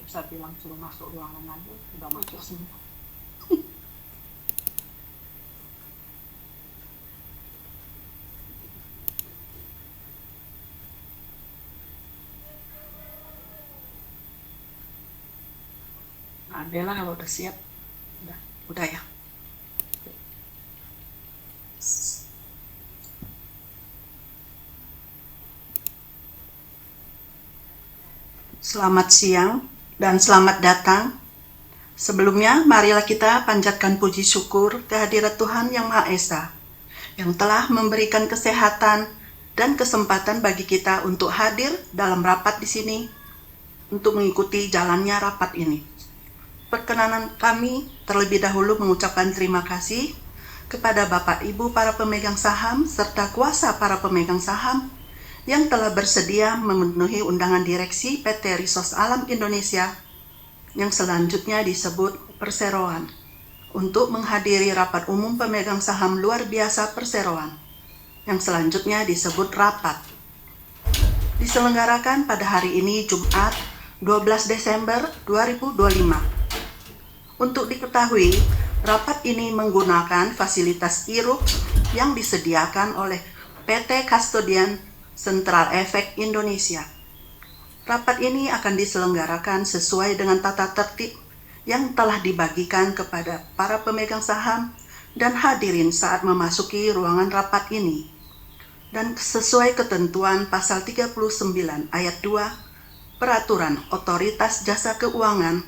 Bisa bilang suruh masuk ruangan aja, udah masuk semua. Nah, Bella kalau udah siap, udah ya. Selamat siang dan selamat datang. Sebelumnya, marilah kita panjatkan puji syukur kehadirat Tuhan Yang Maha Esa, yang telah memberikan kesehatan dan kesempatan bagi kita untuk hadir dalam rapat di sini, untuk mengikuti jalannya rapat ini. Perkenanan kami terlebih dahulu mengucapkan terima kasih kepada Bapak Ibu para pemegang saham serta kuasa para pemegang saham yang telah bersedia memenuhi undangan direksi PT Resource Alam Indonesia yang selanjutnya disebut Perseroan untuk menghadiri rapat umum pemegang saham luar biasa Perseroan yang selanjutnya disebut rapat. Diselenggarakan pada hari ini Jumat 12 Desember 2025. Untuk diketahui, rapat ini menggunakan fasilitas IRUK yang disediakan oleh PT Custodian Central Efek Indonesia. Rapat ini akan diselenggarakan sesuai dengan tata tertib yang telah dibagikan kepada para pemegang saham dan hadirin saat memasuki ruangan rapat ini. Dan sesuai ketentuan pasal 39 ayat 2 Peraturan Otoritas Jasa Keuangan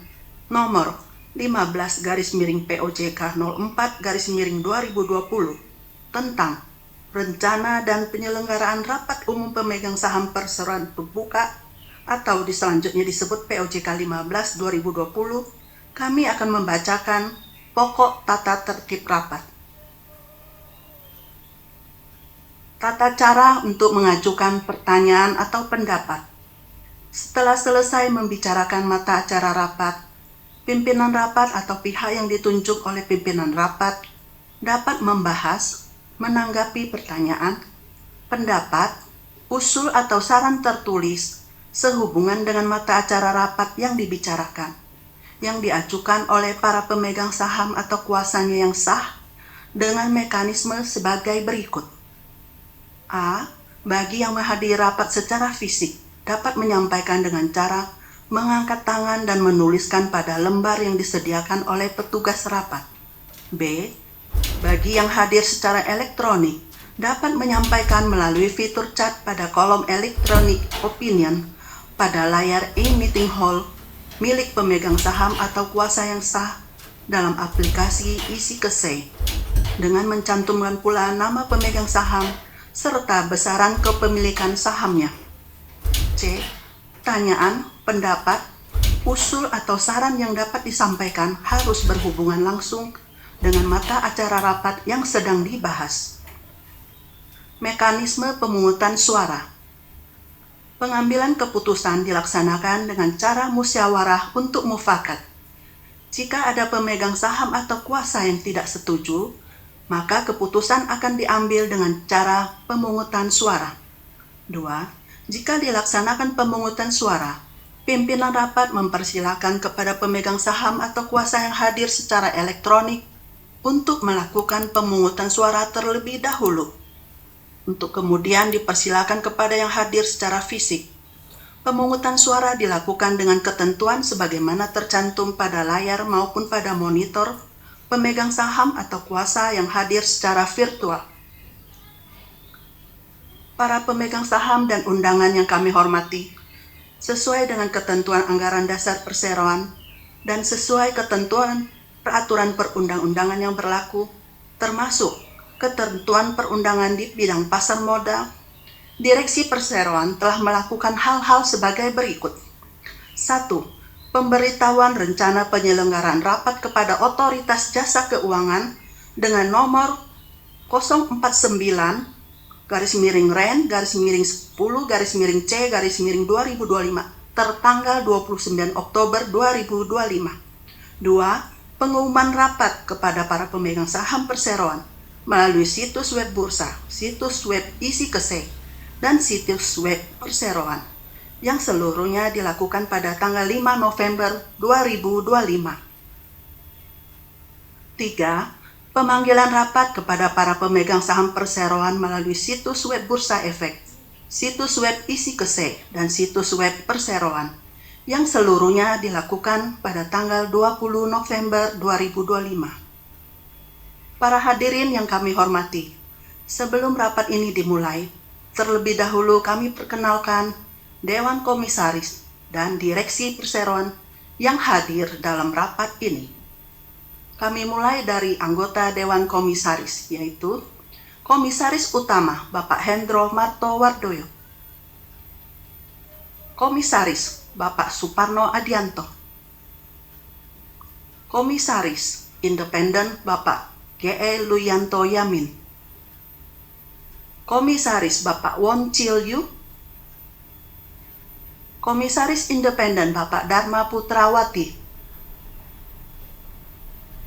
nomor 15/POJK 04/2020 tentang rencana dan penyelenggaraan rapat umum pemegang saham perseroan pembuka atau selanjutnya disebut POJK 15/2020, kami akan membacakan pokok tata tertib rapat. Tata cara untuk mengajukan pertanyaan atau pendapat. Setelah selesai membicarakan mata acara rapat, pimpinan rapat atau pihak yang ditunjuk oleh pimpinan rapat dapat membahas, menanggapi pertanyaan, pendapat, usul atau saran tertulis sehubungan dengan mata acara rapat yang dibicarakan, yang diajukan oleh para pemegang saham atau kuasanya yang sah dengan mekanisme sebagai berikut. A. Bagi yang menghadiri rapat secara fisik dapat menyampaikan dengan cara mengangkat tangan dan menuliskan pada lembar yang disediakan oleh petugas rapat. B. Bagi yang hadir secara elektronik, dapat menyampaikan melalui fitur chat pada kolom electronic opinion pada layar e-meeting hall milik pemegang saham atau kuasa yang sah dalam aplikasi EasyKesei, dengan mencantumkan pula nama pemegang saham serta besaran kepemilikan sahamnya. C. Pertanyaan, pendapat, usul atau saran yang dapat disampaikan harus berhubungan langsung dengan mata acara rapat yang sedang dibahas. Mekanisme pemungutan suara. Pengambilan keputusan dilaksanakan dengan cara musyawarah untuk mufakat. Jika ada pemegang saham atau kuasa yang tidak setuju, maka keputusan akan diambil dengan cara pemungutan suara. 2. Jika dilaksanakan pemungutan suara, pimpinan rapat mempersilakan kepada pemegang saham atau kuasa yang hadir secara elektronik untuk melakukan pemungutan suara terlebih dahulu, untuk kemudian dipersilakan kepada yang hadir secara fisik. Pemungutan suara dilakukan dengan ketentuan sebagaimana tercantum pada layar maupun pada monitor pemegang saham atau kuasa yang hadir secara virtual. Para pemegang saham dan undangan yang kami hormati, sesuai dengan ketentuan anggaran dasar perseroan dan sesuai ketentuan peraturan perundang-undangan yang berlaku, termasuk ketentuan perundangan di bidang pasar modal, Direksi Perseroan telah melakukan hal-hal sebagai berikut. 1. Pemberitahuan rencana penyelenggaraan rapat kepada Otoritas Jasa Keuangan dengan nomor 049-REN-10-C-2025 tertanggal 29 Oktober 2025. 2. Pengumuman rapat kepada para pemegang saham perseroan melalui situs web bursa, situs web EasyKesei, dan situs web perseroan. yang seluruhnya dilakukan pada tanggal 5 November 2025. 3. Pemanggilan rapat kepada para pemegang saham perseroan melalui situs web Bursa Efek, situs web Isi Kese, dan situs web perseroan, yang seluruhnya dilakukan pada tanggal 20 November 2025. Para hadirin yang kami hormati, sebelum rapat ini dimulai, terlebih dahulu kami perkenalkan Dewan Komisaris dan Direksi Perseroan yang hadir dalam rapat ini. Kami mulai dari anggota Dewan Komisaris, yaitu Komisaris Utama Bapak Hendro Martowardoyo, Komisaris Bapak Suparno Adianto, Komisaris Independen Bapak G.E. Luyanto Yamin, Komisaris Bapak Won Chil Yu, Komisaris Independen Bapak Dharma Putrawati.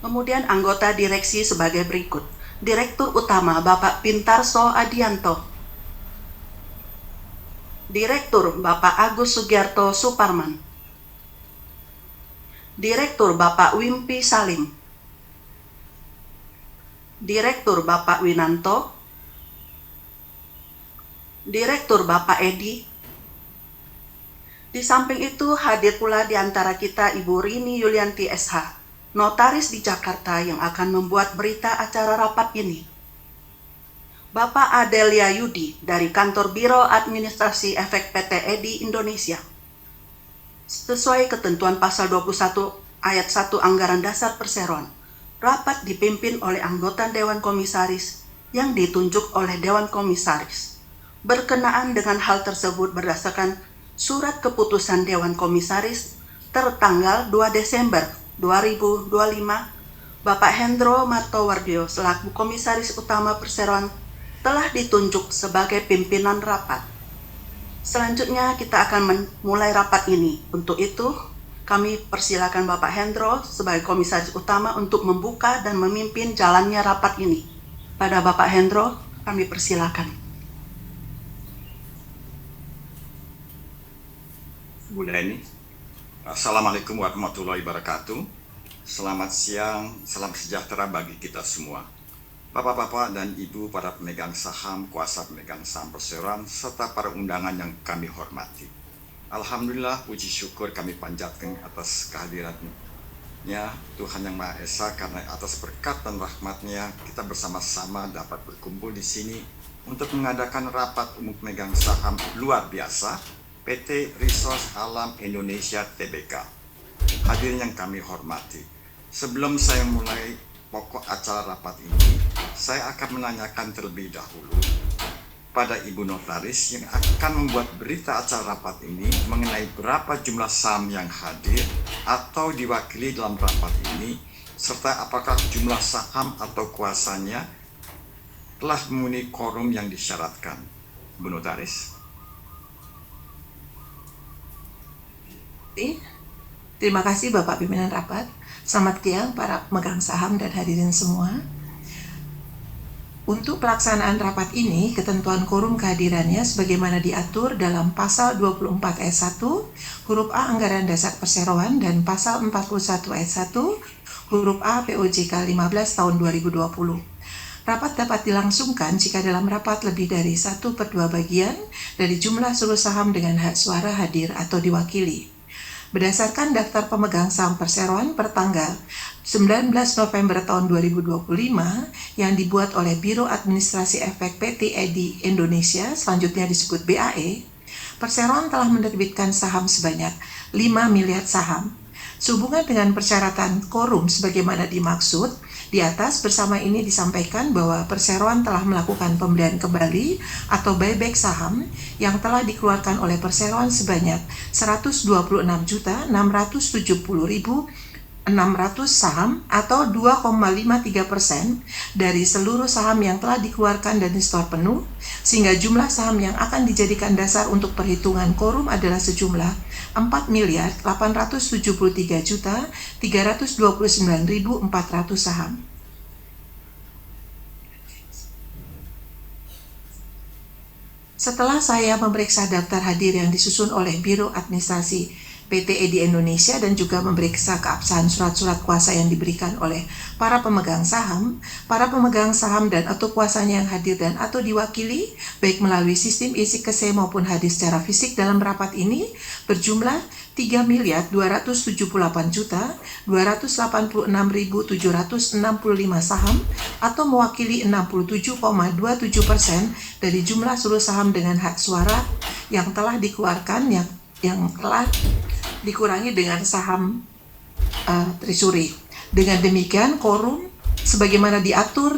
Kemudian anggota direksi sebagai berikut. Direktur Utama Bapak Pintarso Adianto, Direktur Bapak Agus Sugiarto Suparman, Direktur Bapak Wimpi Salim, Direktur Bapak Winanto, Direktur Bapak Edi. Di samping itu hadir pula di antara kita Ibu Rini Yulianti SH, notaris di Jakarta yang akan membuat berita acara rapat ini. Bapak Adelia Yudi dari Kantor Biro Administrasi Efek PT Edi Indonesia. Sesuai ketentuan pasal 21 ayat 1 Anggaran Dasar Perseroan, rapat dipimpin oleh anggota Dewan Komisaris yang ditunjuk oleh Dewan Komisaris. Berkenaan dengan hal tersebut berdasarkan Surat Keputusan Dewan Komisaris tertanggal 2 Desember 2025, Bapak Hendro Martowardoyo selaku Komisaris Utama Perseroan telah ditunjuk sebagai pimpinan rapat. Selanjutnya kita akan memulai rapat ini. Untuk itu, kami persilakan Bapak Hendro sebagai Komisaris Utama untuk membuka dan memimpin jalannya rapat ini. Pada Bapak Hendro, kami persilakan. Bu Leni, Assalamualaikum warahmatullahi wabarakatuh. Selamat siang, salam sejahtera bagi kita semua. Bapak-bapak dan ibu para pemegang saham, kuasa pemegang saham perseroan, serta para undangan yang kami hormati. Alhamdulillah, puji syukur kami panjatkan atas kehadirannya Tuhan Yang Maha Esa, karena atas berkat dan rahmatnya kita bersama-sama dapat berkumpul di sini untuk mengadakan rapat umum pemegang saham luar biasa PT Resource Alam Indonesia Tbk. Hadirin yang kami hormati, sebelum saya mulai pokok acara rapat ini, saya akan menanyakan terlebih dahulu pada Ibu Notaris yang akan membuat berita acara rapat ini mengenai berapa jumlah saham yang hadir atau diwakili dalam rapat ini, serta apakah jumlah saham atau kuasanya telah memenuhi quorum yang disyaratkan. Bu Notaris. Terima kasih Bapak Pimpinan Rapat. Selamat siang para pemegang saham dan hadirin semua. Untuk pelaksanaan rapat ini, ketentuan quorum kehadirannya sebagaimana diatur dalam pasal 24 ayat 1 huruf A Anggaran Dasar Perseroan dan pasal 41 ayat 1 huruf A POJK 15 tahun 2020. Rapat dapat dilangsungkan jika dalam rapat lebih dari 1/2 bagian dari jumlah seluruh saham dengan hak suara hadir atau diwakili. Berdasarkan daftar pemegang saham perseroan pertanggal 19 November tahun 2025 yang dibuat oleh Biro Administrasi Efek PT Edi Indonesia, selanjutnya disebut BAE, perseroan telah menerbitkan saham sebanyak 5 miliar saham. Sehubungan dengan persyaratan quorum sebagaimana dimaksud di atas, bersama ini disampaikan bahwa perseroan telah melakukan pembelian kembali atau buyback saham yang telah dikeluarkan oleh perseroan sebanyak 126.670.600 saham atau 2,53% dari seluruh saham yang telah dikeluarkan dan di-store penuh, sehingga jumlah saham yang akan dijadikan dasar untuk perhitungan quorum adalah sejumlah 4.873.329.400 saham. Setelah saya memeriksa daftar hadir yang disusun oleh Biro Administrasi PT EDI Indonesia dan juga memeriksa keabsahan surat-surat kuasa yang diberikan oleh para pemegang saham dan atau kuasanya yang hadir dan atau diwakili, baik melalui sistem e-KSE maupun hadir secara fisik dalam rapat ini, berjumlah 3.278.286.765 saham atau mewakili 67,27% dari jumlah seluruh saham dengan hak suara yang telah dikeluarkan yang telah dikurangi dengan saham treasury. Dengan demikian, quorum sebagaimana diatur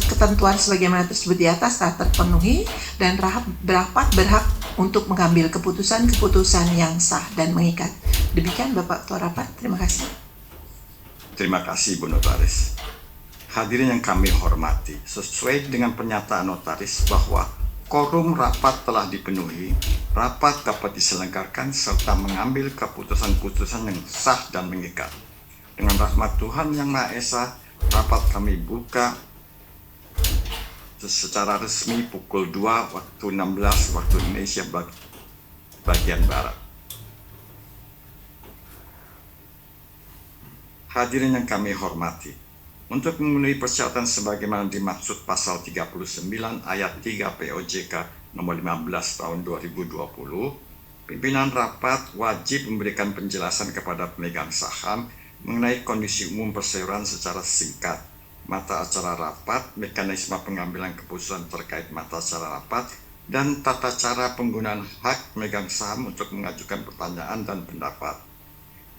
ketentuan sebagaimana tersebut di atas telah terpenuhi dan rapat berhak untuk mengambil keputusan-keputusan yang sah dan mengikat. Demikian Bapak Ketua Rapat, terima kasih. Terima kasih Bu Notaris. Hadirin yang kami hormati, sesuai dengan pernyataan notaris bahwa quorum rapat telah dipenuhi, rapat dapat diselenggarakan serta mengambil keputusan-keputusan yang sah dan mengikat. Dengan rahmat Tuhan Yang Maha Esa, rapat kami buka secara resmi pukul 2 waktu 16 waktu Indonesia bagian Barat. Hadirin yang kami hormati, untuk memenuhi persyaratan sebagaimana dimaksud pasal 39 ayat 3 POJK nomor 15 tahun 2020, pimpinan rapat wajib memberikan penjelasan kepada pemegang saham mengenai kondisi umum perseroan secara singkat, mata acara rapat, mekanisme pengambilan keputusan terkait mata acara rapat, dan tata cara penggunaan hak pemegang saham untuk mengajukan pertanyaan dan pendapat.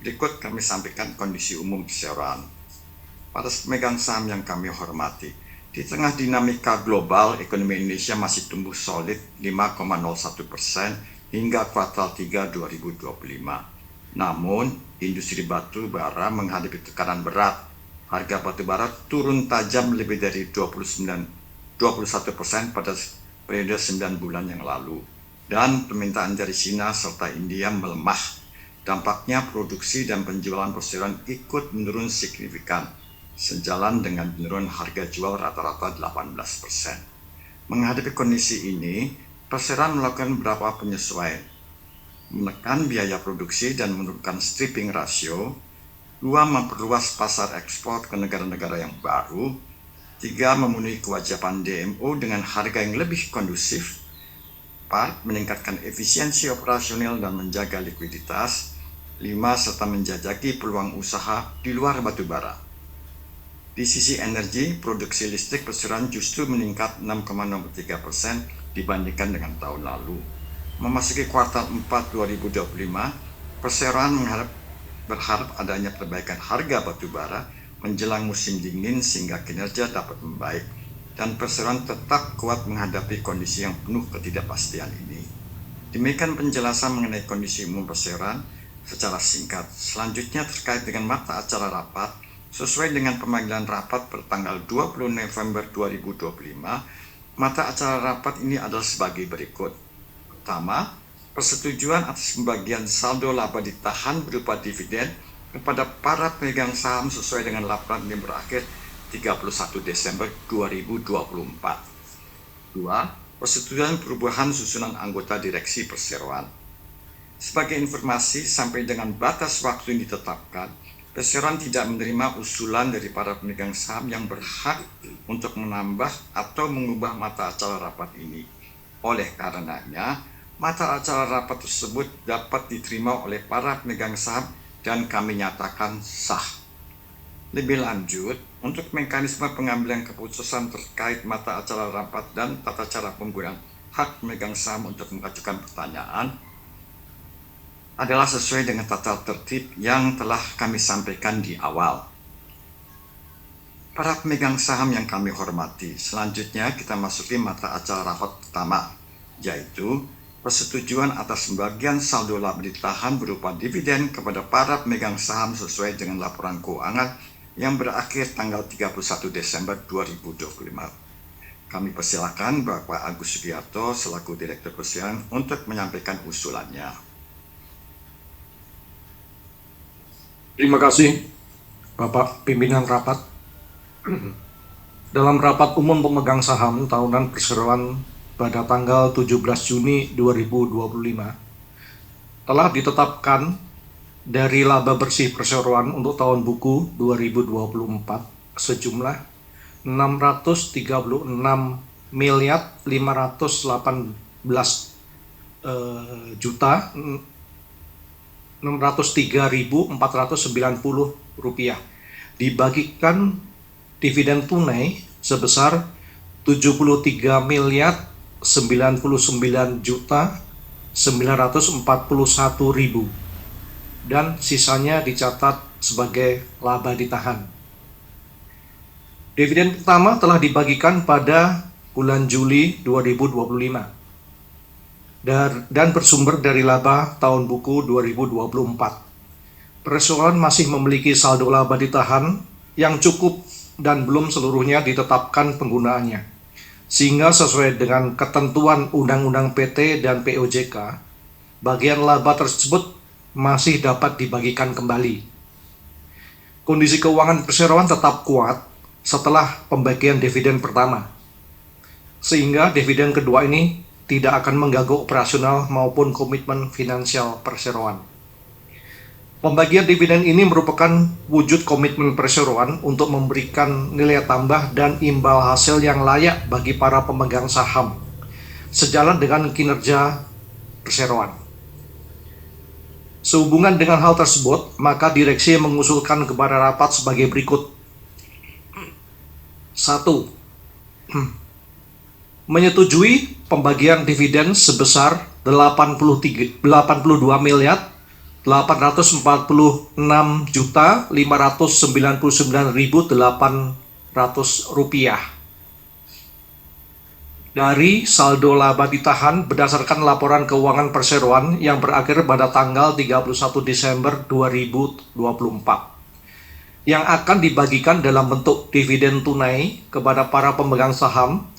Berikut kami sampaikan kondisi umum perseroan. Para pemegang saham yang kami hormati, di tengah dinamika global, ekonomi Indonesia masih tumbuh solid 5,01% hingga kuartal 3 2025. Namun, industri batu bara menghadapi tekanan berat. Harga batu bara turun tajam lebih dari 21% pada periode 9 bulan yang lalu. Dan permintaan dari China serta India melemah. Dampaknya produksi dan penjualan perseroan ikut menurun signifikan, sejalan dengan penurunan harga jual rata-rata 18%. Menghadapi kondisi ini, perseroan melakukan beberapa penyesuaian. Menekan biaya produksi dan menurunkan stripping ratio. 2. Memperluas pasar ekspor ke negara-negara yang baru. 3. Memenuhi kewajiban DMO dengan harga yang lebih kondusif. 4. Meningkatkan efisiensi operasional dan menjaga likuiditas. 5. Serta menjajaki peluang usaha di luar batu bara. Di sisi energi, produksi listrik perseroan justru meningkat 6,63% dibandingkan dengan tahun lalu. Memasuki kuartal 4 2025, perseroan berharap adanya perbaikan harga batu bara menjelang musim dingin sehingga kinerja dapat membaik, dan perseroan tetap kuat menghadapi kondisi yang penuh ketidakpastian ini. Demikian penjelasan mengenai kondisi umum perseroan secara singkat. Selanjutnya terkait dengan mata acara rapat, sesuai dengan pemanggilan rapat pertanggal 20 November 2025, mata acara rapat ini adalah sebagai berikut. Pertama, persetujuan atas pembagian saldo laba ditahan berupa dividen kepada para pemegang saham sesuai dengan laporan yang berakhir 31 Desember 2024. 2. Persetujuan perubahan susunan anggota direksi perseroan. Sebagai informasi, sampai dengan batas waktu yang ditetapkan, perseroan tidak menerima usulan dari para pemegang saham yang berhak untuk menambah atau mengubah mata acara rapat ini. Oleh karenanya, mata acara rapat tersebut dapat diterima oleh para pemegang saham dan kami nyatakan sah. Lebih lanjut, untuk mekanisme pengambilan keputusan terkait mata acara rapat dan tata cara penggunaan hak pemegang saham untuk mengajukan pertanyaan adalah sesuai dengan tata tertib yang telah kami sampaikan di awal. Para pemegang saham yang kami hormati, selanjutnya kita masuki mata acara rapat pertama, yaitu persetujuan atas pembagian saldo laba ditahan berupa dividen kepada para pemegang saham sesuai dengan laporan keuangan yang berakhir tanggal 31 Desember 2025. Kami persilakan Bapak Agus Sugiarto selaku Direktur Perseroan untuk menyampaikan usulannya. Terima kasih, Bapak Pimpinan Rapat. Dalam rapat umum pemegang saham tahunan perseroan pada tanggal 17 Juni 2025 telah ditetapkan dari laba bersih perseroan untuk tahun buku 2024 sejumlah 636 miliar 518 juta 603.490 rupiah, dibagikan dividen tunai sebesar 73 miliar 99 juta 941.000 dan sisanya dicatat sebagai laba ditahan. Dividen pertama telah dibagikan pada bulan Juli 2025 dan bersumber dari laba tahun buku 2024. Perseroan masih memiliki saldo laba ditahan yang cukup dan belum seluruhnya ditetapkan penggunaannya, sehingga sesuai dengan ketentuan Undang-Undang PT dan POJK, bagian laba tersebut masih dapat dibagikan kembali. Kondisi keuangan perseroan tetap kuat setelah pembagian dividen pertama, sehingga dividen kedua ini tidak akan mengganggu operasional maupun komitmen finansial perseroan. Pembagian dividen ini merupakan wujud komitmen perseroan untuk memberikan nilai tambah dan imbal hasil yang layak bagi para pemegang saham, sejalan dengan kinerja perseroan. Sehubungan dengan hal tersebut, maka direksi mengusulkan kepada rapat sebagai berikut. 1. Menyetujui pembagian dividen sebesar 82 miliar 846 juta 599.800 rupiah dari saldo laba ditahan berdasarkan laporan keuangan perseroan yang berakhir pada tanggal 31 Desember 2024 yang akan dibagikan dalam bentuk dividen tunai kepada para pemegang saham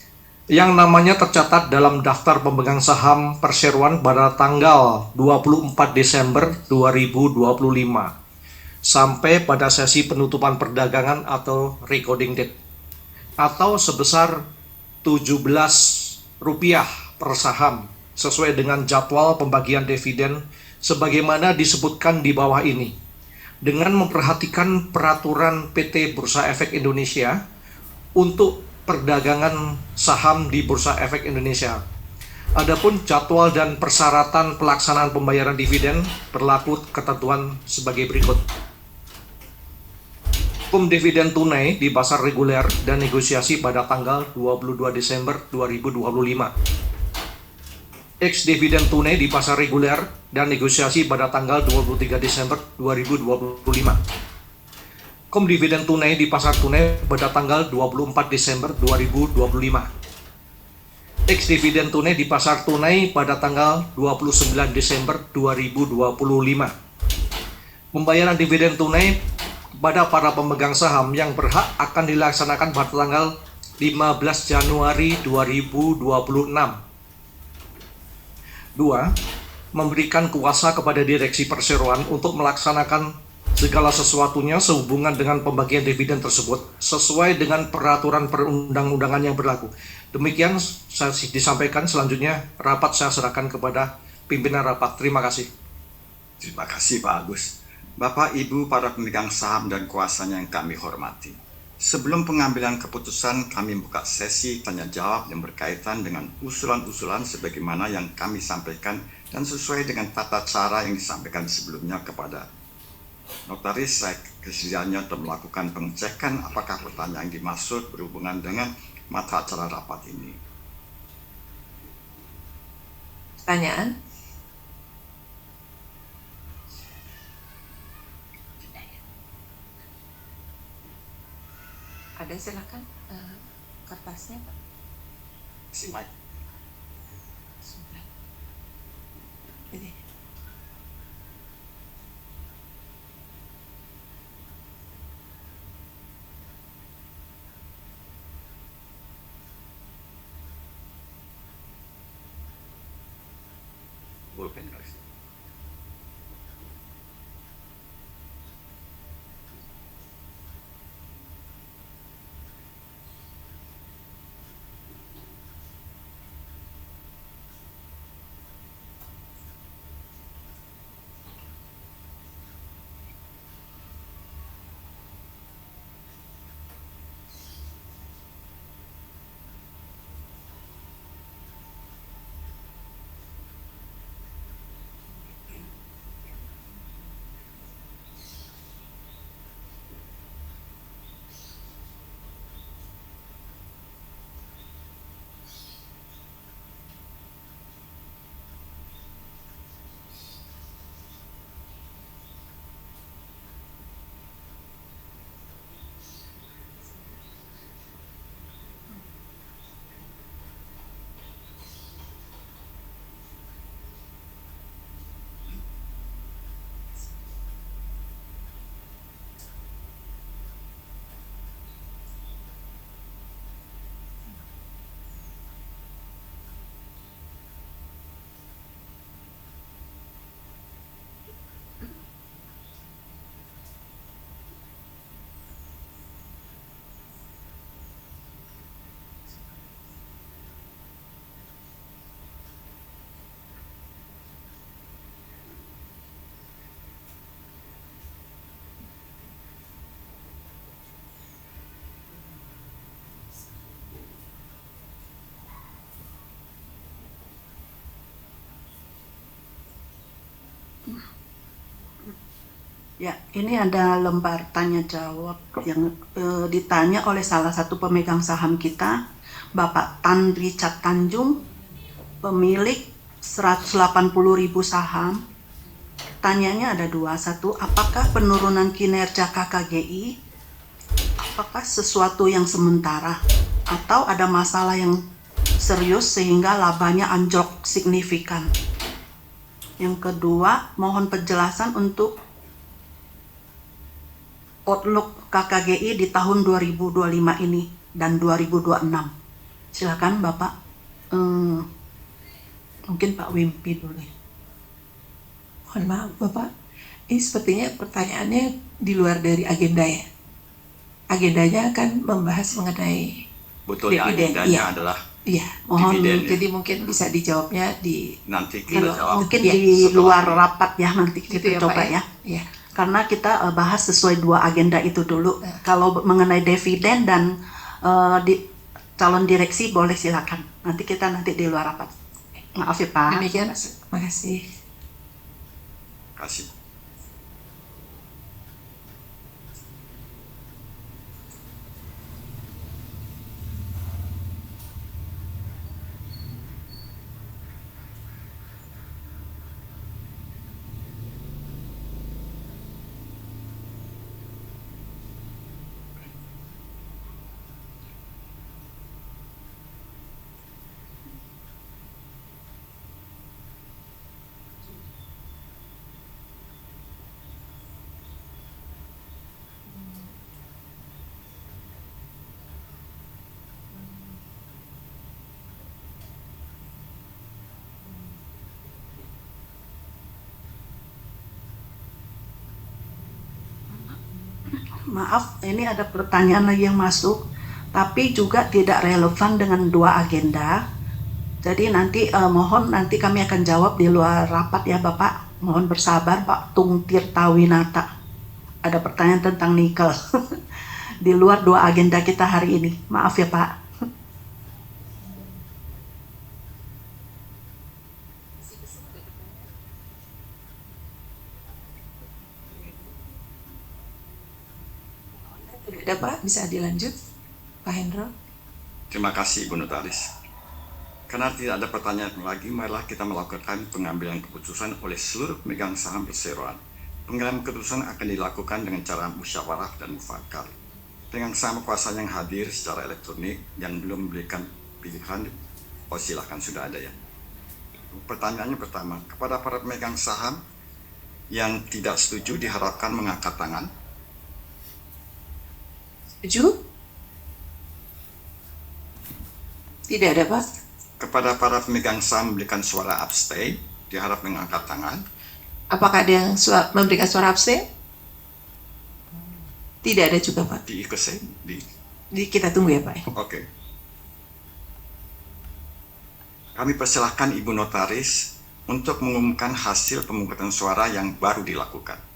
yang namanya tercatat dalam daftar pemegang saham perseroan pada tanggal 24 Desember 2025 sampai pada sesi penutupan perdagangan atau recording date, atau sebesar Rp17 per saham sesuai dengan jadwal pembagian dividen sebagaimana disebutkan di bawah ini, dengan memperhatikan peraturan PT Bursa Efek Indonesia untuk perdagangan saham di Bursa Efek Indonesia. Adapun jadwal dan persyaratan pelaksanaan pembayaran dividen berlaku ketentuan sebagai berikut. Hukum dividen tunai di pasar reguler dan negosiasi pada tanggal 22 Desember 2025. Ex dividen tunai di pasar reguler dan negosiasi pada tanggal 23 Desember 2025. Kom dividen tunai di pasar tunai pada tanggal 24 Desember 2025. Ex dividen tunai di pasar tunai pada tanggal 29 Desember 2025. Pembayaran dividen tunai pada para pemegang saham yang berhak akan dilaksanakan pada tanggal 15 Januari 2026. 2. Memberikan kuasa kepada direksi perseroan untuk melaksanakan segala sesuatunya sehubungan dengan pembagian dividen tersebut sesuai dengan peraturan perundang-undangan yang berlaku. Demikian saya disampaikan. Selanjutnya rapat saya serahkan kepada pimpinan rapat. Terima kasih. Terima kasih Pak Agus. Bapak, Ibu, para pemegang saham dan kuasanya yang kami hormati. Sebelum pengambilan keputusan, kami buka sesi tanya jawab yang berkaitan dengan usulan-usulan sebagaimana yang kami sampaikan dan sesuai dengan tata cara yang disampaikan sebelumnya kepada notaris. Saya kesediaannya untuk melakukan pengecekan apakah pertanyaan yang dimaksud berhubungan dengan mata acara rapat ini. Pertanyaan? Ada, silakan. Kertasnya, Pak. Si Mike. Ini. Pulpen guys. Ya, ini ada lembar tanya jawab yang ditanya oleh salah satu pemegang saham kita, Bapak Tan Richard Tanjung, pemilik 180.000 saham. Pertanyaannya ada dua. Satu, apakah penurunan kinerja KKGI apakah sesuatu yang sementara atau ada masalah yang serius sehingga labanya anjlok signifikan? Yang kedua, mohon penjelasan untuk outlook KKGI di tahun 2025 ini dan 2026. Silakan Bapak. Mungkin Pak Wimpi dulu. Mohon maaf Bapak, ini sepertinya pertanyaannya di luar dari agenda ya. Agendanya akan membahas mengenai Betul, dividen. agendanya Iya. adalah Iya, mohon dividen, ya. jadi mungkin bisa dijawabnya di Nanti kita jawab. Mungkin Ya, di setelah luar ini. rapat ya, nanti kita gitu ya coba Pak ya. Iya. Karena kita bahas sesuai dua agenda itu dulu. Kalau mengenai dividen dan di calon direksi boleh silakan. Nanti di luar rapat. Maaf ya Pak. Demikian, makasih. Kasih. Maaf, ini ada pertanyaan lagi yang masuk, tapi juga tidak relevan dengan dua agenda. Jadi nanti mohon nanti kami akan jawab di luar rapat ya Bapak. Mohon bersabar Pak Tung Tirtawinata. Ada pertanyaan tentang nikel di luar dua agenda kita hari ini. Maaf ya Pak. Tidak ada Pak, bisa dilanjut Pak Hendro. Terima kasih Ibu Notaris. Karena tidak ada pertanyaan lagi, marilah kita melakukan pengambilan keputusan oleh seluruh pemegang saham perseroan. Pengambilan keputusan akan dilakukan dengan cara musyawarah dan mufakat. Dengan sama kuasa yang hadir secara elektronik yang belum memberikan pilihan, silahkan sudah ada ya. Pertanyaannya pertama, kepada para pemegang saham yang tidak setuju diharapkan mengangkat tangan. Setuju? Tidak ada Pak. Kepada para pemegang saham memberikan suara abstain, diharap mengangkat tangan. Apakah ada yang memberikan suara abstain? Tidak ada juga Pak. Di IKC, Kita tunggu ya Pak. Oke. Kami persilahkan Ibu Notaris untuk mengumumkan hasil pemungutan suara yang baru dilakukan.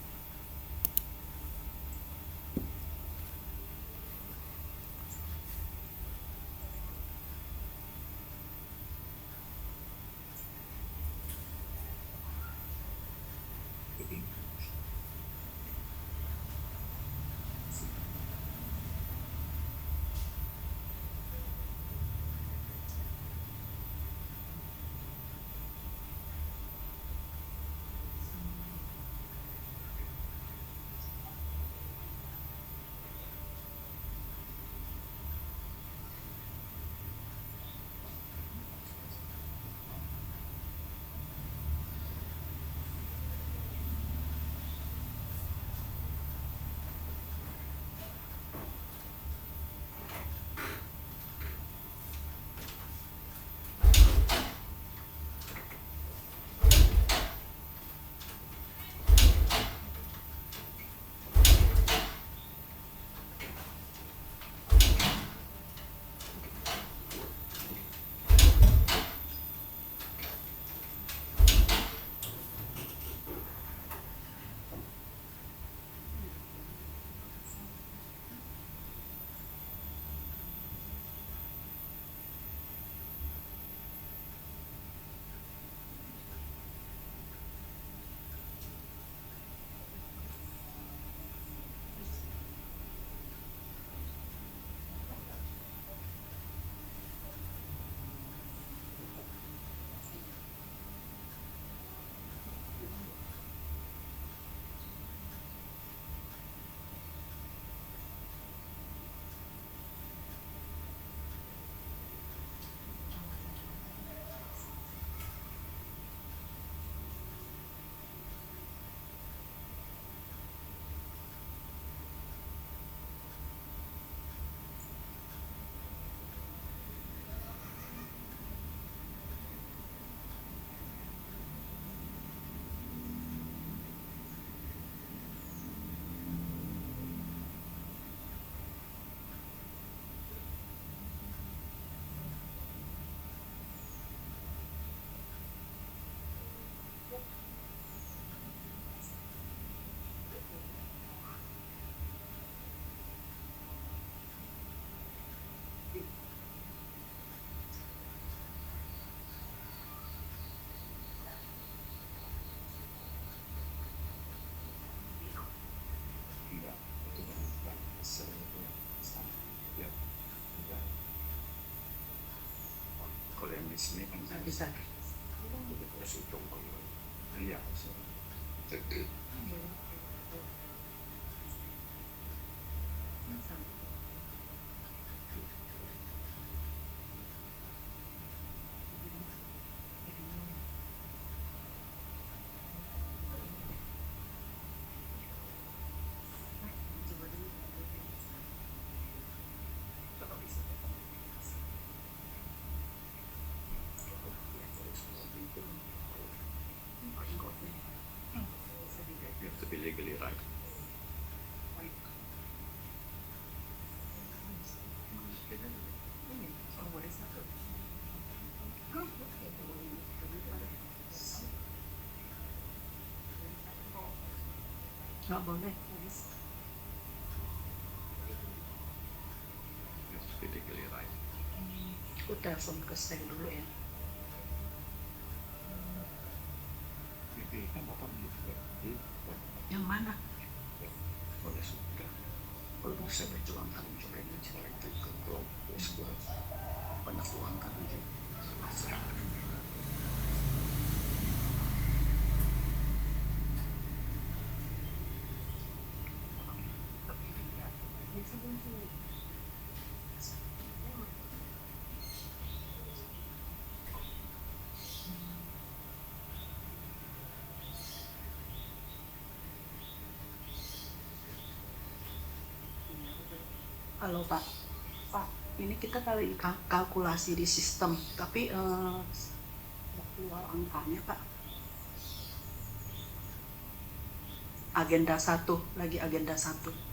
Bisa. Iya. You have to be legally right. Nggak boleh. You have to be legally right. Aku telepon ke Stan dulu ya. Ini kan bapak juga. Yang mana? Boleh sudah. Kalau mau saya perjuangkan juga ini cara itu ke kelompok sebuah banyak uangkan di masyarakat. Halo Pak. Pak, ini kita kali kalkulasi di sistem, tapi keluar angkanya Pak. Agenda 1, lagi agenda 1.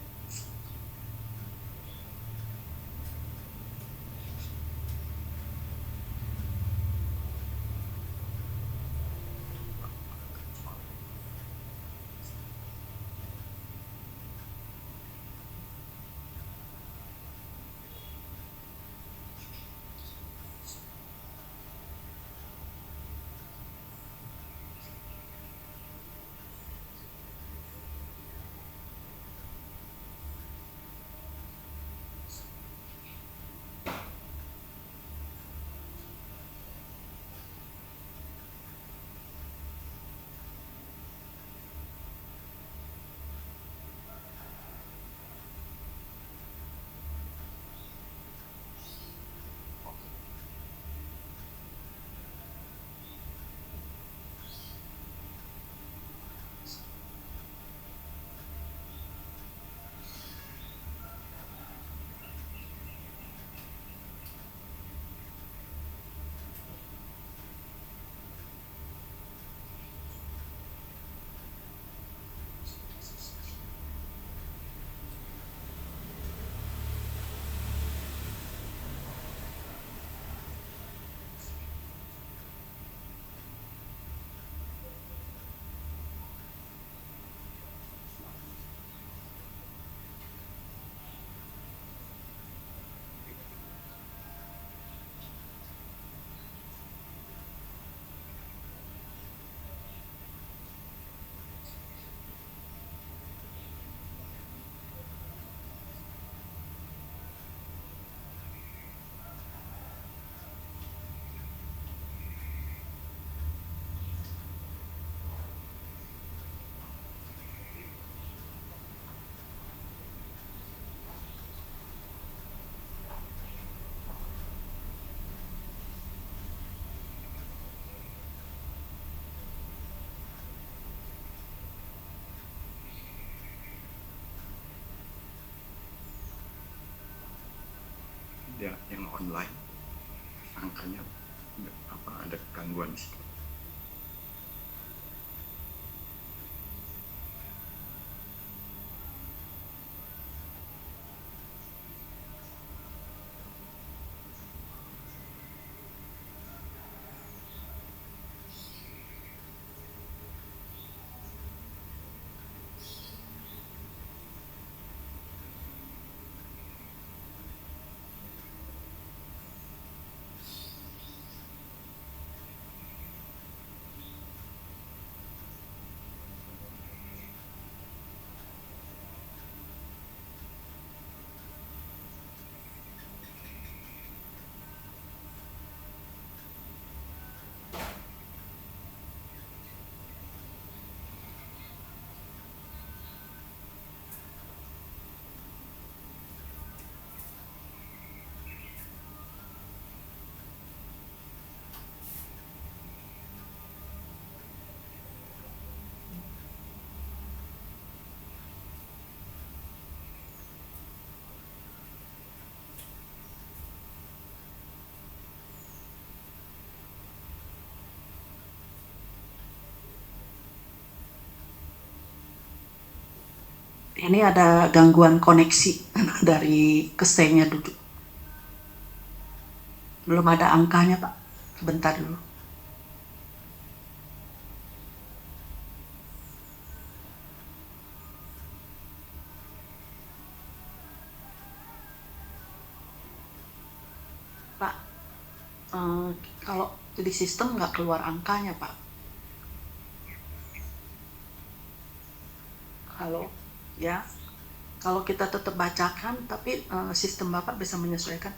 Ya, yang online angkanya ada gangguan di situ. Ini ada gangguan koneksi dari kesengnya duduk. Belum ada angkanya, Pak. Sebentar dulu. Pak, kalau di sistem nggak keluar angkanya, Pak. Halo, ya. Kalau kita tetap bacakan, tapi sistem Bapak bisa menyesuaikan.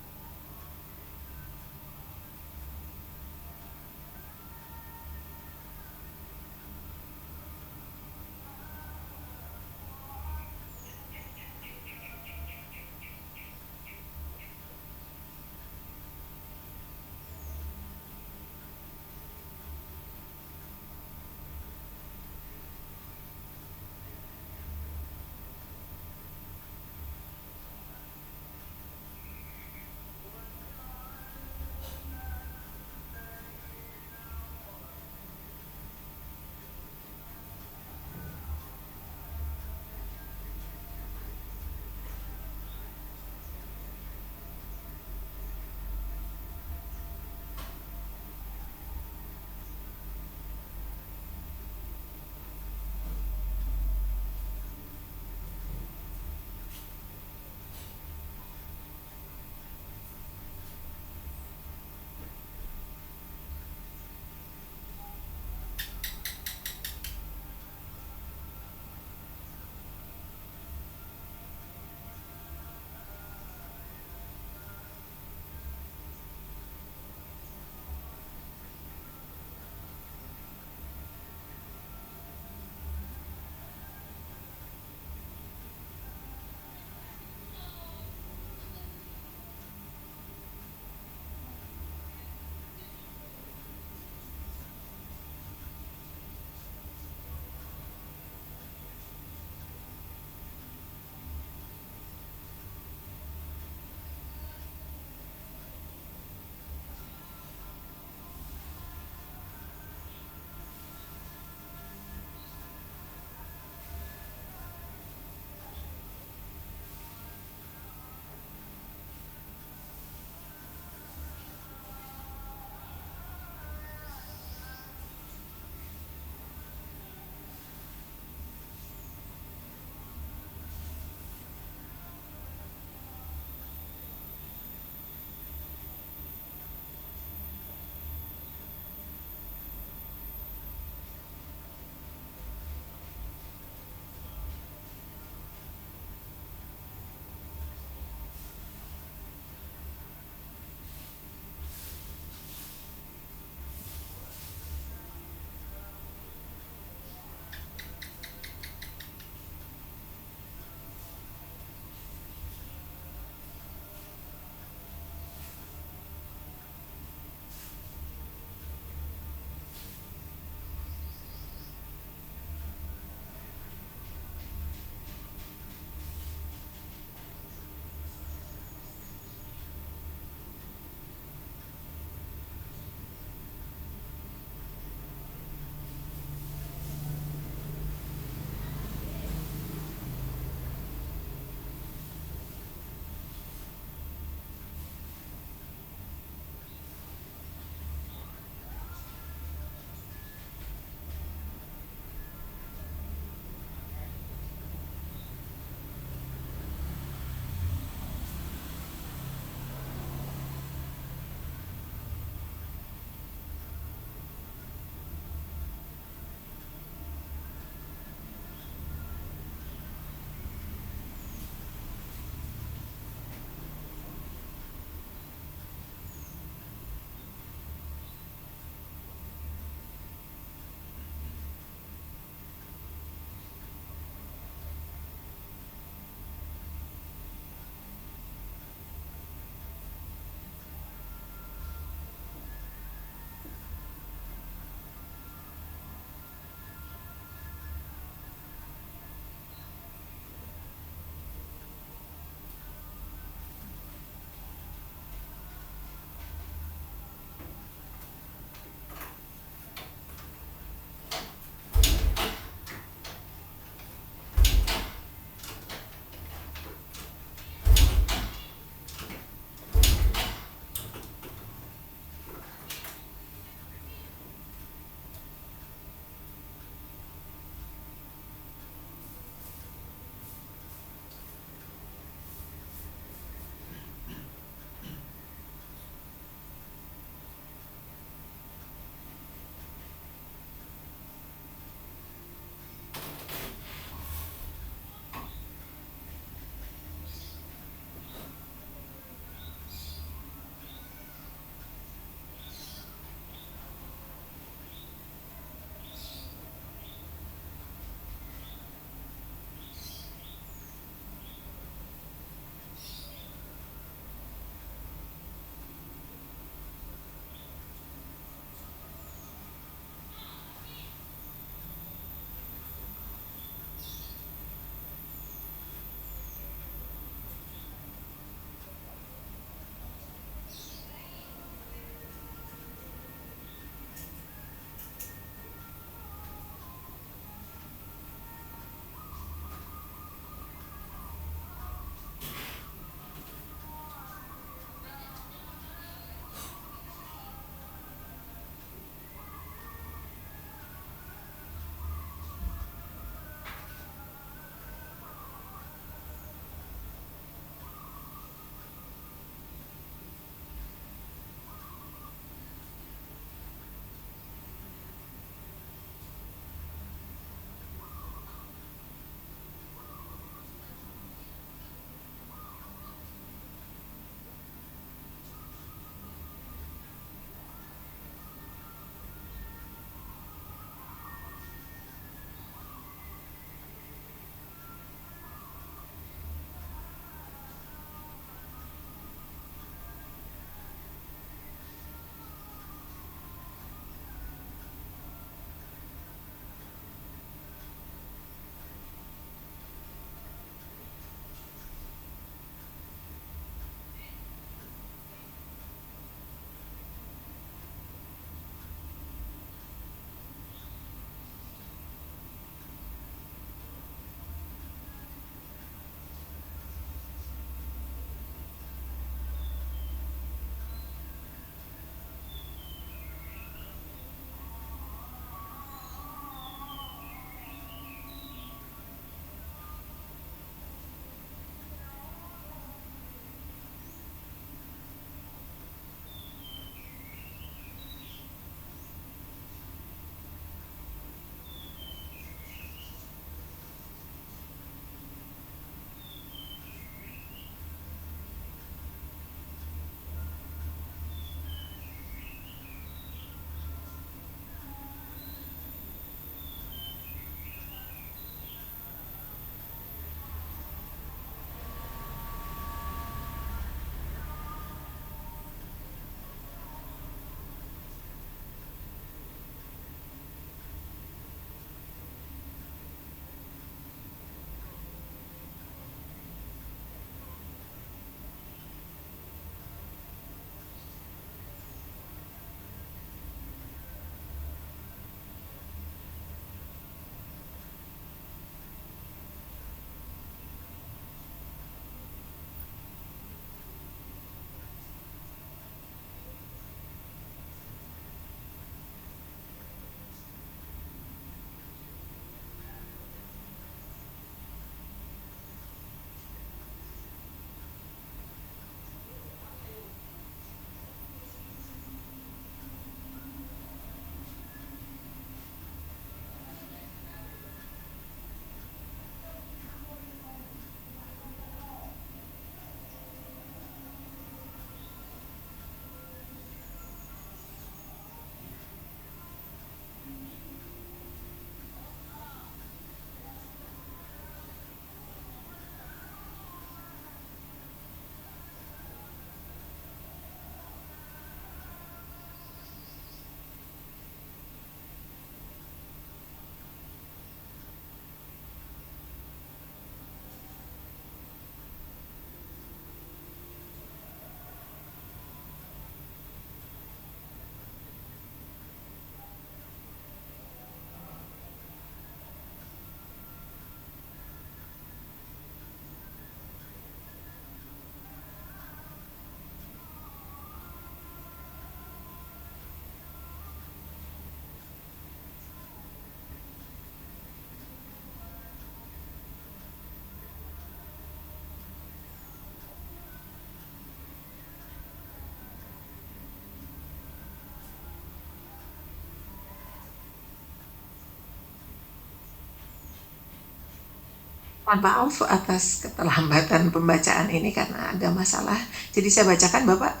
Mohon maaf atas keterlambatan pembacaan ini karena ada masalah. Jadi saya bacakan Bapak.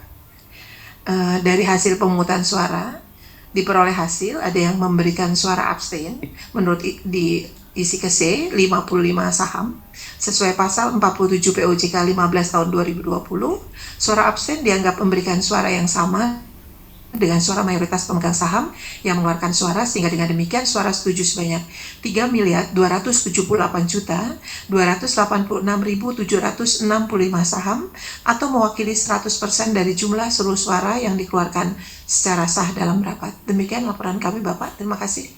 Dari hasil pemungutan suara, diperoleh hasil ada yang memberikan suara abstain menurut di isi ke C 55 saham sesuai pasal 47 POJK 15 tahun 2020. Suara abstain dianggap memberikan suara yang sama dengan suara mayoritas pemegang saham yang mengeluarkan suara, sehingga dengan demikian suara setuju sebanyak 3.278.286.765 saham atau mewakili 100% dari jumlah seluruh suara yang dikeluarkan secara sah dalam rapat. Demikian laporan kami Bapak, terima kasih.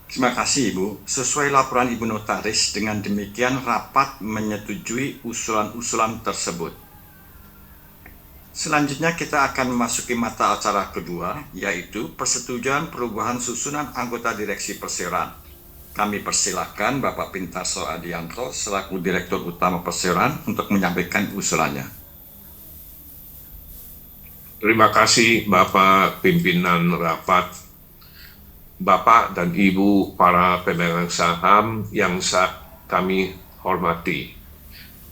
Terima kasih Ibu. Sesuai laporan Ibu Notaris, dengan demikian rapat menyetujui usulan-usulan tersebut. Selanjutnya kita akan memasuki mata acara kedua, yaitu persetujuan perubahan susunan anggota direksi perseroan. Kami persilahkan Bapak Pintarso Adianto selaku Direktur Utama Perseroan untuk menyampaikan usulannya. Terima kasih Bapak Pimpinan Rapat, Bapak dan Ibu para pemegang saham yang kami hormati.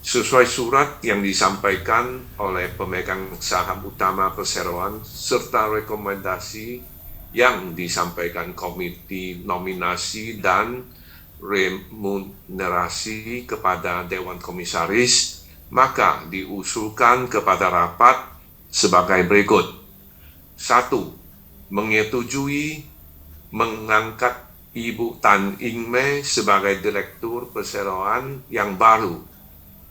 Sesuai surat yang disampaikan oleh pemegang saham utama perseroan serta rekomendasi yang disampaikan Komite Nominasi dan Remunerasi kepada Dewan Komisaris, maka diusulkan kepada rapat sebagai berikut. 1. Menyetujui mengangkat Ibu Tan Ing Mei sebagai Direktur Perseroan yang baru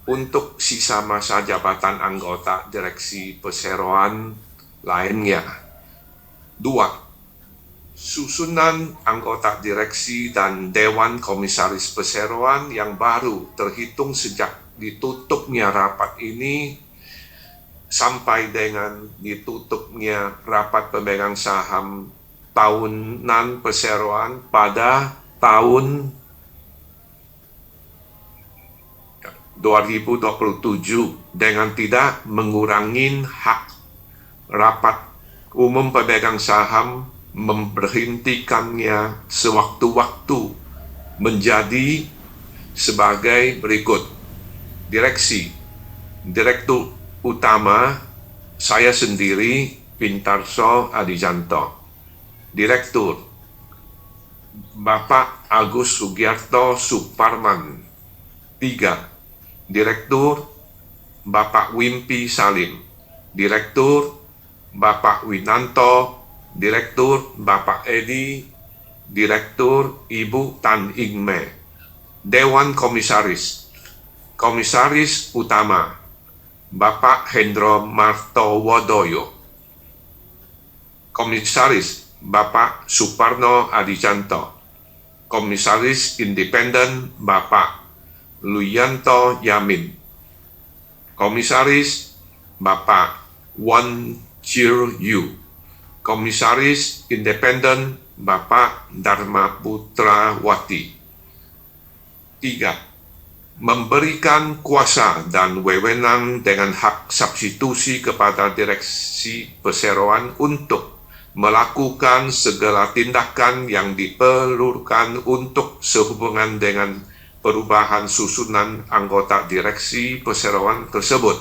untuk sisa masa jabatan anggota direksi perseroan lainnya. 2. Susunan anggota direksi dan Dewan Komisaris Perseroan yang baru terhitung sejak ditutupnya rapat ini sampai dengan ditutupnya rapat pemegang saham tahunan perseroan pada tahun 2027 dengan tidak mengurangi hak rapat umum pemegang saham memberhentikannya sewaktu-waktu menjadi sebagai berikut. Direksi, Direktur Utama, saya sendiri Pintarso Adianto. Direktur, Bapak Agus Sugiarto Suparman. 3. Direktur, Bapak Wimpi Salim. Direktur, Bapak Winanto. Direktur, Bapak Edi. Direktur, Ibu Tan Ing Mei. Dewan Komisaris. Komisaris Utama, Bapak Hendro Martowodoyo. Komisaris, Bapak Suparno Adianto. Komisaris Independen, Bapak Luyanto Yamin. Komisaris Bapak Won Chir Yu. Komisaris Independen Bapak Dharma Putra Wati. 3. Memberikan kuasa dan wewenang dengan hak substitusi kepada direksi perseroan untuk melakukan segala tindakan yang diperlukan untuk sehubungan dengan perubahan susunan anggota direksi perseroan tersebut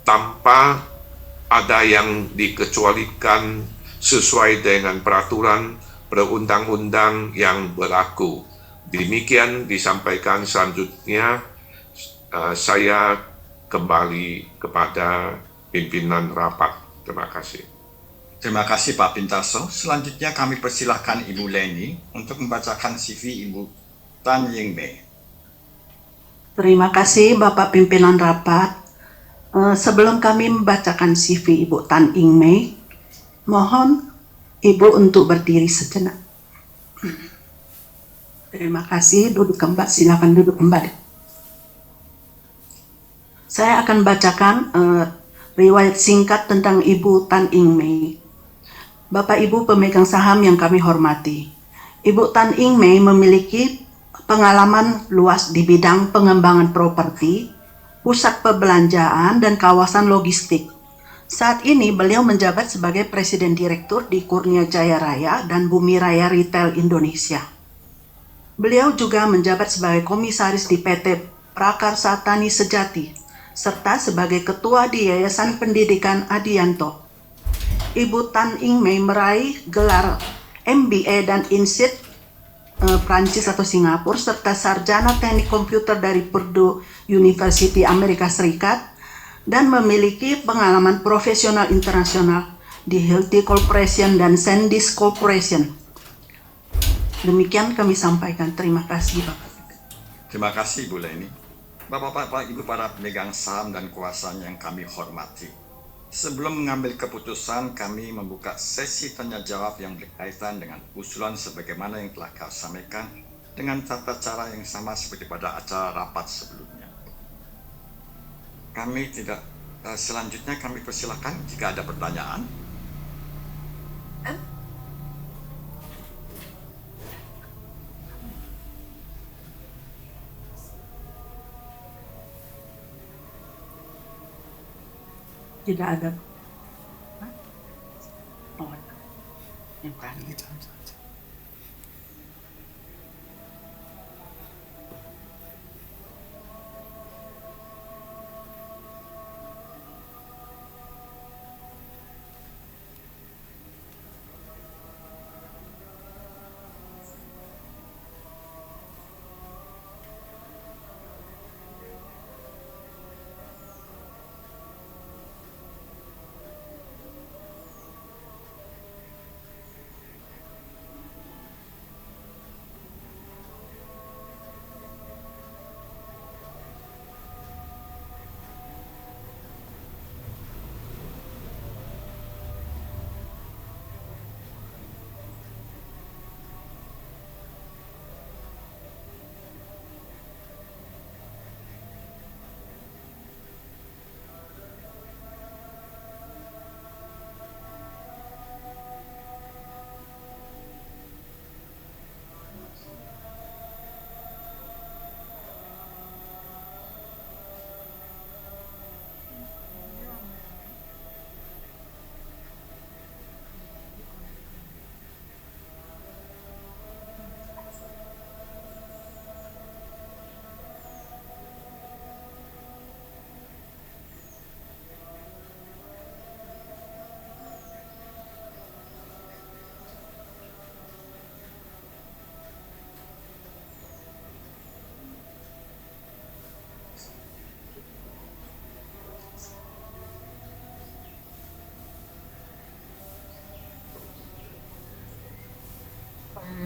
tanpa ada yang dikecualikan sesuai dengan peraturan perundang-undang yang berlaku. Demikian disampaikan. Selanjutnya saya kembali kepada pimpinan rapat. Terima kasih. Terima kasih Pak Pintarso. Selanjutnya kami persilahkan Ibu Leni untuk membacakan CV Ibu Tan Ing Mei. Terima kasih Bapak Pimpinan Rapat. Sebelum kami membacakan CV Ibu Tan Ing Mei, mohon Ibu untuk berdiri sejenak. Terima kasih, duduk kembali, silakan duduk kembali. Saya akan bacakan riwayat singkat tentang Ibu Tan Ing Mei. Bapak Ibu pemegang saham yang kami hormati, Ibu Tan Ing Mei memiliki pengalaman luas di bidang pengembangan properti, pusat perbelanjaan, dan kawasan logistik. Saat ini beliau menjabat sebagai Presiden Direktur di Kurnia Jaya Raya dan Bumi Raya Retail Indonesia. Beliau juga menjabat sebagai Komisaris di PT prakarsa tani sejati, serta sebagai ketua di Yayasan Pendidikan Adianto. Ibu Tan Ing Mei meraih gelar MBA dan INSEAD Prancis atau Singapura, serta sarjana teknik komputer dari Purdue University Amerika Serikat, dan memiliki pengalaman profesional internasional di Hilti Corporation dan Sandisk Corporation. Demikian kami sampaikan. Terima kasih, Bapak. Terima kasih, Bu Leni. Bapak-bapak, Ibu para pemegang saham dan kuasa yang kami hormati. Sebelum mengambil keputusan, kami membuka sesi tanya jawab yang berkaitan dengan usulan sebagaimana yang telah kami sampaikan dengan tata cara yang sama seperti pada acara rapat sebelumnya. Selanjutnya kami persilakan jika ada pertanyaan. Tidak ada. Oh, bukan.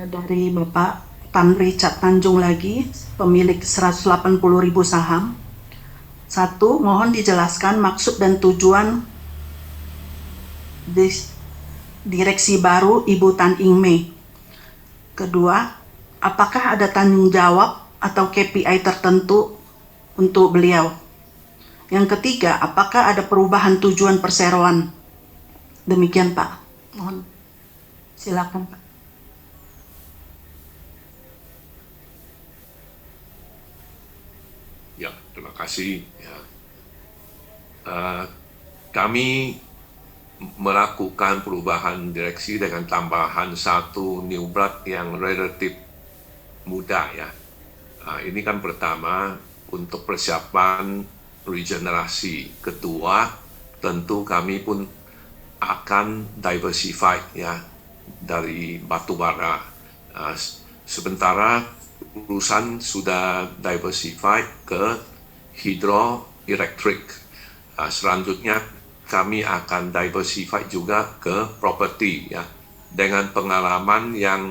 Dari Bapak Tan Richard Tanjung lagi, pemilik 180.000 saham. 1. Mohon dijelaskan maksud dan tujuan direksi baru Ibu Tan Ing Mei. Kedua, apakah ada tanggung jawab atau KPI tertentu untuk beliau? Yang ketiga, apakah ada perubahan tujuan perseroan? Demikian, Pak. Mohon silakan, Pak. Ya, terima kasih. Ya. Kami melakukan perubahan direksi dengan tambahan satu new blood yang relatif muda ya. Ini kan pertama untuk persiapan regenerasi. Kedua, tentu kami pun akan diversify ya dari batubara. Sementara perusahaan sudah diversify ke hidroelektrik. Selanjutnya kami akan diversify juga ke properti ya. Dengan pengalaman yang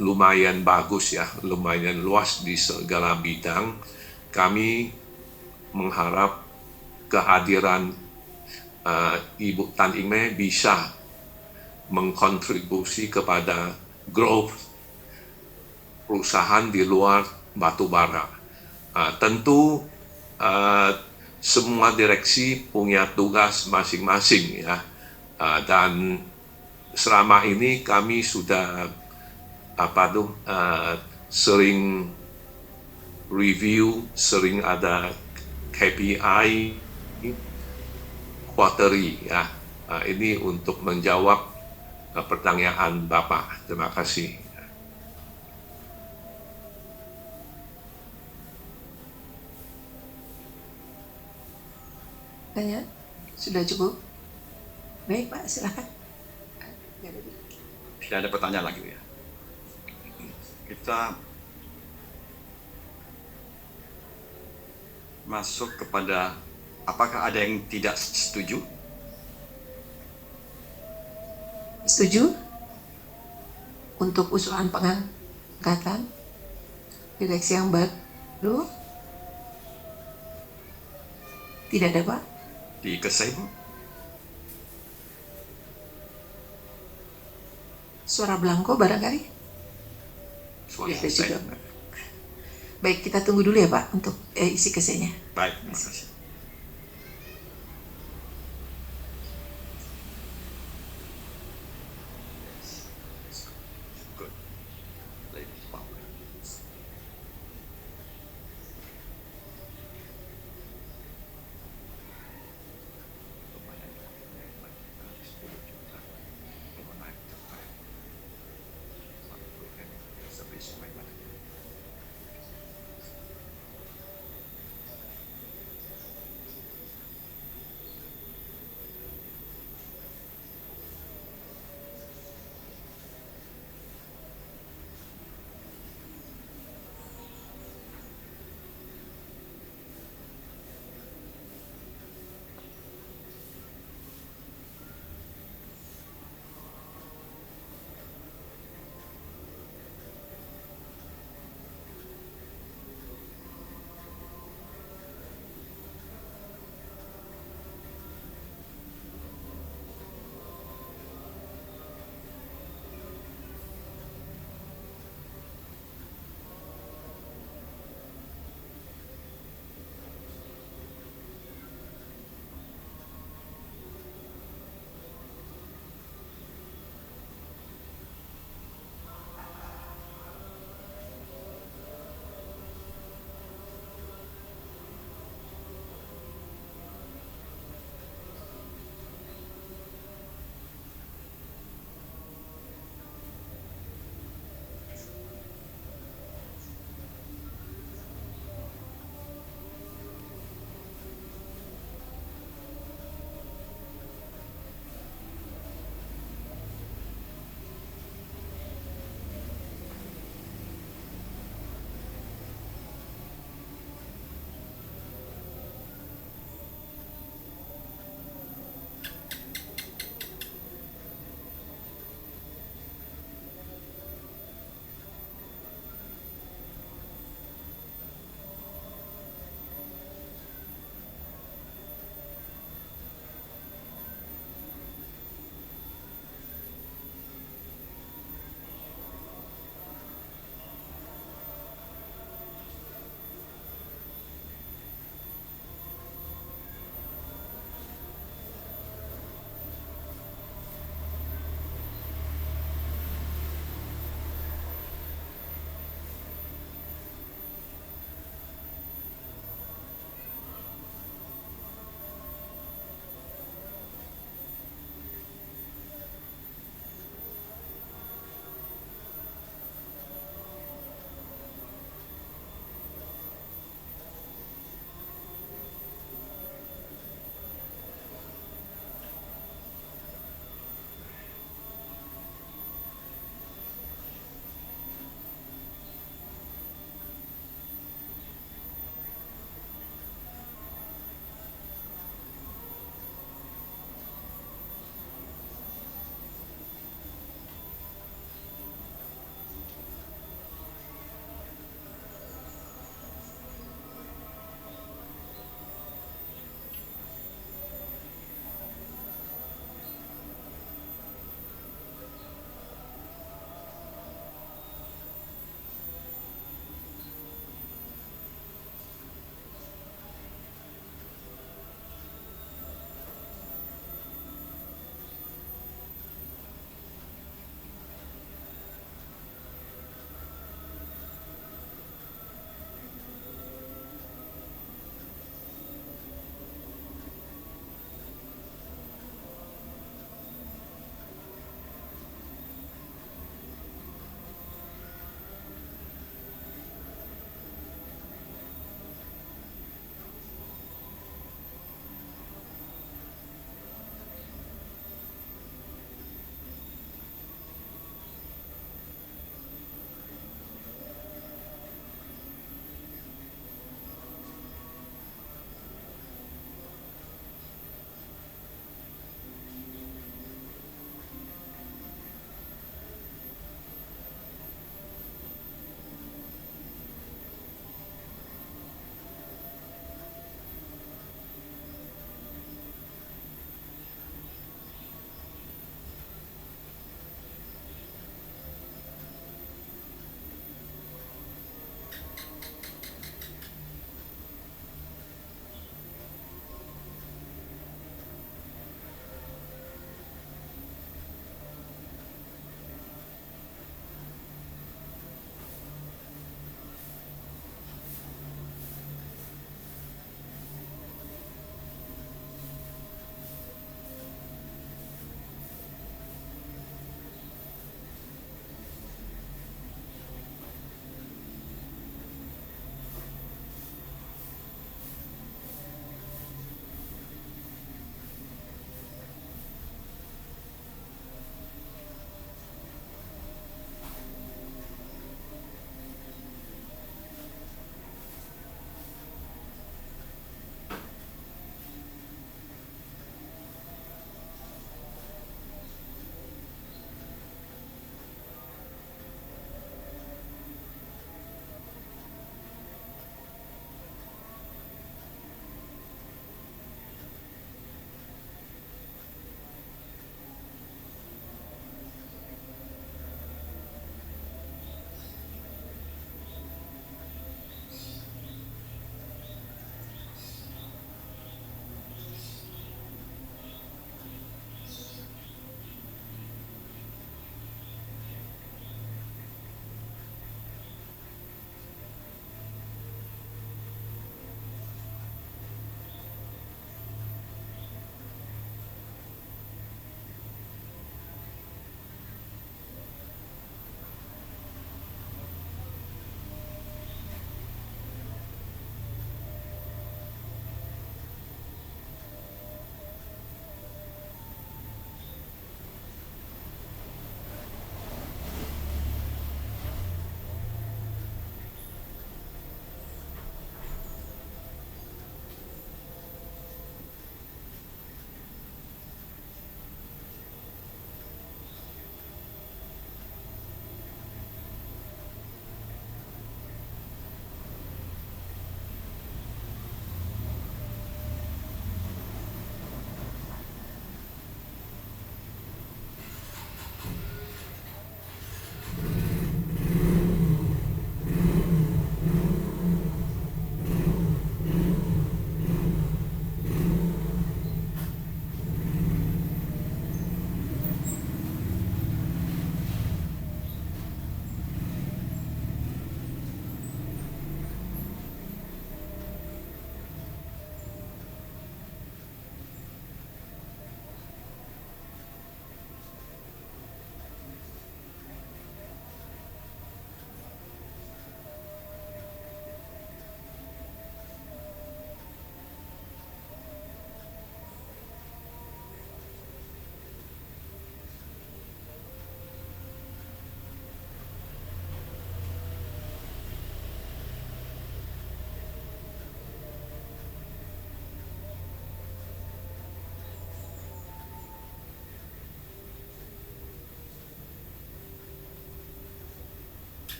lumayan bagus ya, lumayan luas di segala bidang, kami mengharap kehadiran Ibu Tan Ing Mei bisa mengkontribusi kepada growth perusahaan di luar batubara. Tentu semua direksi punya tugas masing-masing ya, dan selama ini kami sudah sering review, sering ada KPI quarterly ya. Ini untuk menjawab pertanyaan Bapak. Terima kasih. Tanya, sudah cukup? Baik Pak, silakan. Tidak ada pertanyaan lagi ya. Kita masuk kepada apakah ada yang tidak setuju? Setuju untuk usulan pengangkatan direksi yang baru? Tidak ada Pak? Di Keseh, Bu? Suara belangko barangkali? Suara Ada Keseh. juga Pak. Baik, kita tunggu dulu ya Pak untuk isi kesenya. Baik, terima kasih. Good. Ladies, power.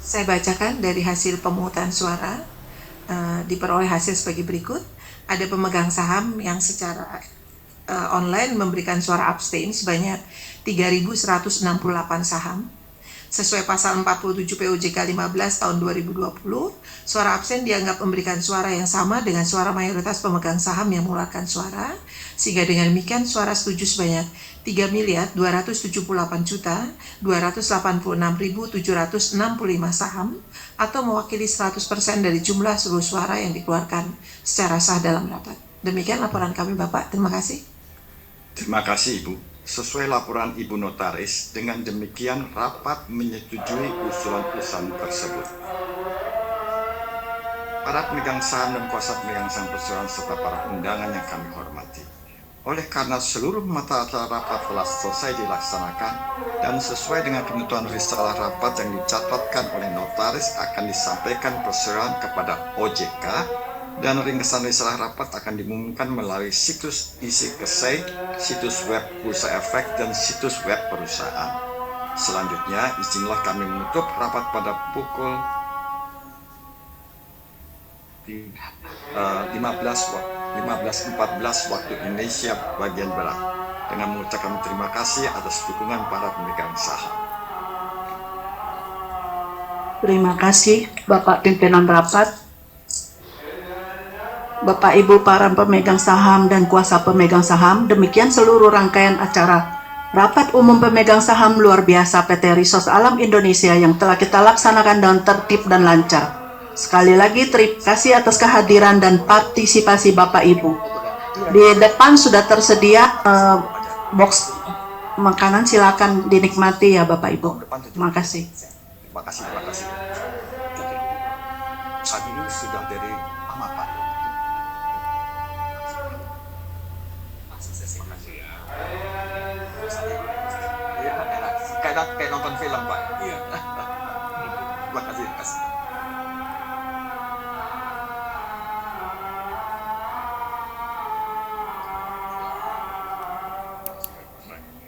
Saya bacakan dari hasil pemungutan suara. Diperoleh hasil sebagai berikut. Ada pemegang saham yang secara online memberikan suara abstain sebanyak 3.168 saham. Sesuai pasal 47 PUJK 15 tahun 2020, suara absen dianggap memberikan suara yang sama dengan suara mayoritas pemegang saham yang mengeluarkan suara, sehingga dengan demikian suara setuju sebanyak 3.278.286.765 saham atau mewakili 100% dari jumlah seluruh suara yang dikeluarkan secara sah dalam rapat. Demikian laporan kami, Bapak. Terima kasih. Terima kasih, Ibu. Sesuai laporan Ibu Notaris, dengan demikian rapat menyetujui usulan-usulan tersebut. Para pemegang saham dan kuasa pemegang saham perseroan serta para undangan yang kami hormati. Oleh karena seluruh mata acara rapat telah selesai dilaksanakan dan sesuai dengan ketentuan risalah rapat yang dicatatkan oleh notaris akan disampaikan perseroan kepada OJK dan ringkasan risalah rapat akan diumumkan melalui situs isi kesei, situs web Bursa Efek, dan situs web perusahaan. Selanjutnya, izinlah kami menutup rapat pada pukul 15.14 waktu Indonesia bagian Barat dengan mengucapkan terima kasih atas dukungan para pemegang saham. Terima kasih Bapak Pimpinan Rapat. Bapak Ibu para pemegang saham dan kuasa pemegang saham, demikian seluruh rangkaian acara Rapat Umum Pemegang Saham Luar Biasa PT Resource Alam Indonesia yang telah kita laksanakan dengan tertib dan lancar. Sekali lagi terima kasih atas kehadiran dan partisipasi Bapak Ibu. Di depan sudah tersedia box makanan, silakan dinikmati ya Bapak Ibu. Terima kasih. Terima kasih, terima kasih. Saat ini sudah dari Amapa. Kayak nonton film, Pak. Iya. Terima kasih, terima kasih.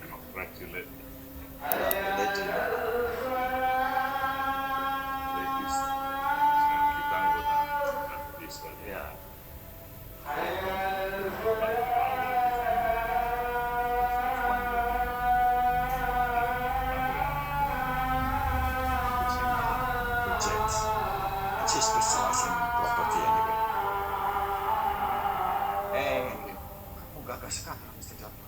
Congratulate Legend. ladies. Sekarang kita anggota artis Ya. Jets. Which is specializing in property anyway. Kamu gagah sekali, Mr. Jafar.